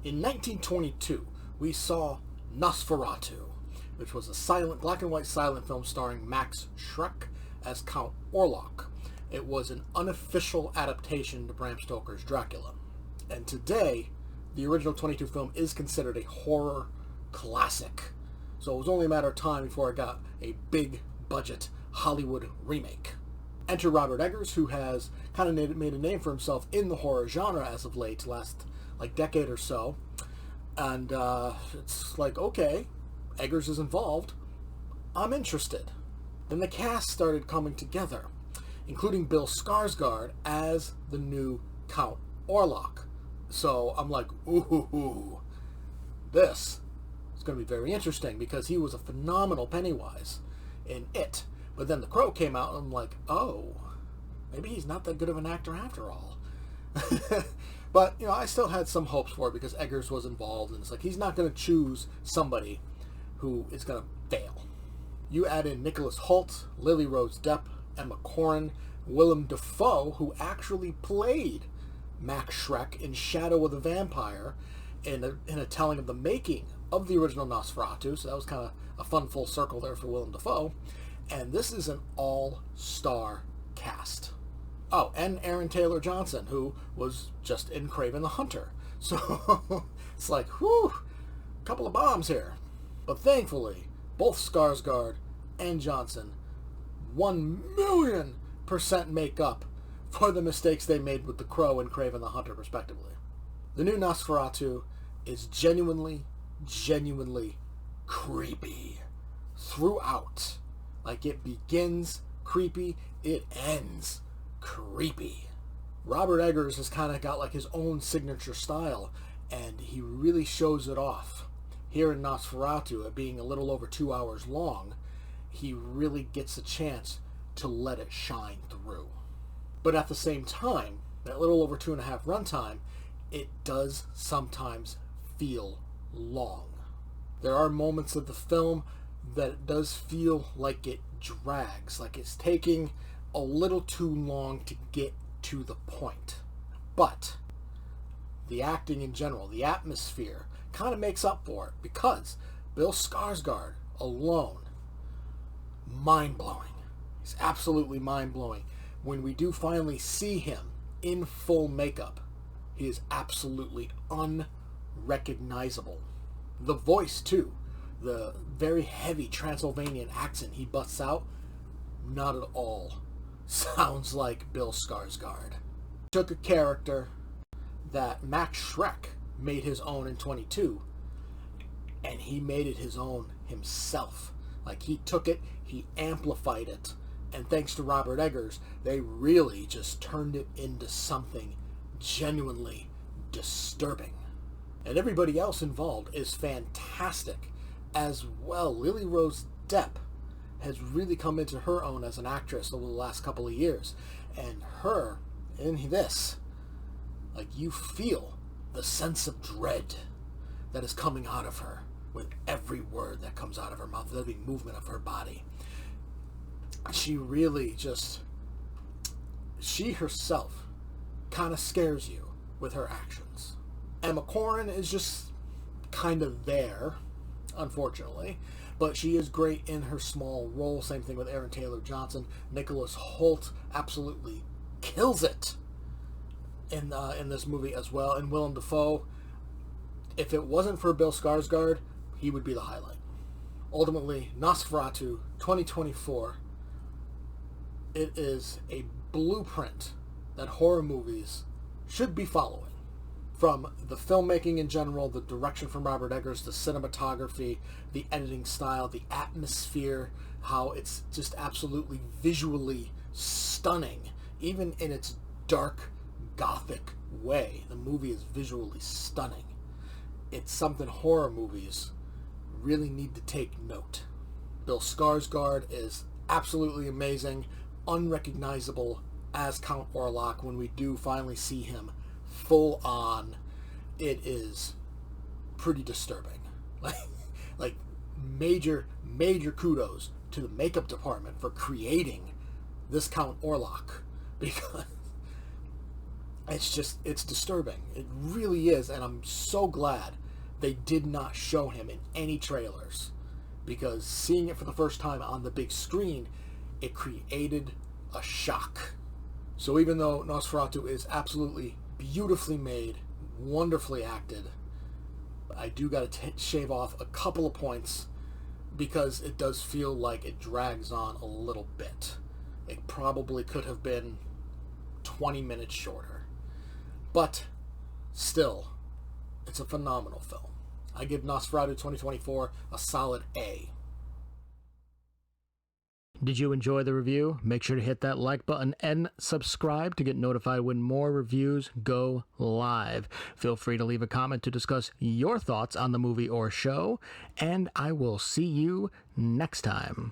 In 1922, we saw Nosferatu, which was a black and white silent film starring Max Schreck as Count Orlok. It was an unofficial adaptation to Bram Stoker's Dracula. And today, the original 22 film is considered a horror classic. So it was only a matter of time before it got a big budget Hollywood remake. Enter Robert Eggers, who has kind of made a name for himself in the horror genre as of late, last decade or so. And it's like, okay, Eggers is involved. I'm interested. Then the cast started coming together, including Bill Skarsgard as the new Count Orlok. So I'm like, ooh, this is going to be very interesting because he was a phenomenal Pennywise in It. But then The Crow came out and I'm like, oh, maybe he's not that good of an actor after all. But, I still had some hopes for it because Eggers was involved, and it's like he's not going to choose somebody who is going to fail. You add in Nicholas Hoult, Lily Rose Depp, Emma Corrin, Willem Dafoe, who actually played Max Schreck in Shadow of the Vampire in a telling of the making of the original Nosferatu, so that was kind of a fun full circle there for Willem Dafoe. And this is an all-star cast. Oh, and Aaron Taylor Johnson, who was just in Kraven the Hunter. So it's like, whew, a couple of bombs here. But thankfully, both Skarsgård and Johnson 1,000,000% make up for the mistakes they made with The Crow and Kraven the Hunter, respectively. The new Nosferatu is genuinely creepy throughout. Like, it begins creepy, it ends creepy. Robert Eggers has kind of got his own signature style, and he really shows it off. Here in Nosferatu, it being a little over 2 hours long, he really gets a chance to let it shine through. But at the same time, that little over 2.5 runtime, it does sometimes feel long. There are moments of the film that it does feel like it drags, like it's taking a little too long to get to the point. But the acting in general, the atmosphere, kind of makes up for it because Bill Skarsgård alone, mind-blowing. He's absolutely mind-blowing. When we do finally see him in full makeup, he is absolutely unrecognizable. The voice, too. The very heavy Transylvanian accent he busts out, not at all sounds like Bill Skarsgård. Took a character that Max Schreck made his own in 22, and he made it his own himself. Like, he took it, he amplified it, and thanks to Robert Eggers, they really just turned it into something genuinely disturbing. And everybody else involved is fantastic as well. Lily Rose Depp has really come into her own as an actress over the last couple of years. And her, in this, you feel the sense of dread that is coming out of her with every word that comes out of her mouth, every movement of her body. She really she herself kind of scares you with her actions. Emma Corrin is just kind of there, unfortunately, but she is great in her small role. Same thing with Aaron Taylor Johnson. Nicholas Hoult absolutely kills it in this movie as well. And Willem Dafoe, if it wasn't for Bill Skarsgård, he would be the highlight. Ultimately, Nosferatu 2024, it is a blueprint that horror movies should be following. From the filmmaking in general, the direction from Robert Eggers, the cinematography, the editing style, the atmosphere, how it's just absolutely visually stunning. Even in its dark, gothic way, the movie is visually stunning. It's something horror movies really need to take note. Bill Skarsgård is absolutely amazing, unrecognizable as Count Orlok when we do finally see him full on. It is pretty disturbing. Like major kudos to the makeup department for creating this Count Orlok, because It's disturbing. It really is, and I'm so glad they did not show him in any trailers, because seeing it for the first time on the big screen, it created a shock. So even though Nosferatu is absolutely beautifully made, wonderfully acted, I do got to shave off a couple of points because it does feel like it drags on a little bit. It probably could have been 20 minutes shorter. But still, it's a phenomenal film. I give Nosferatu 2024 a solid A. Did you enjoy the review? Make sure to hit that like button and subscribe to get notified when more reviews go live. Feel free to leave a comment to discuss your thoughts on the movie or show, and I will see you next time.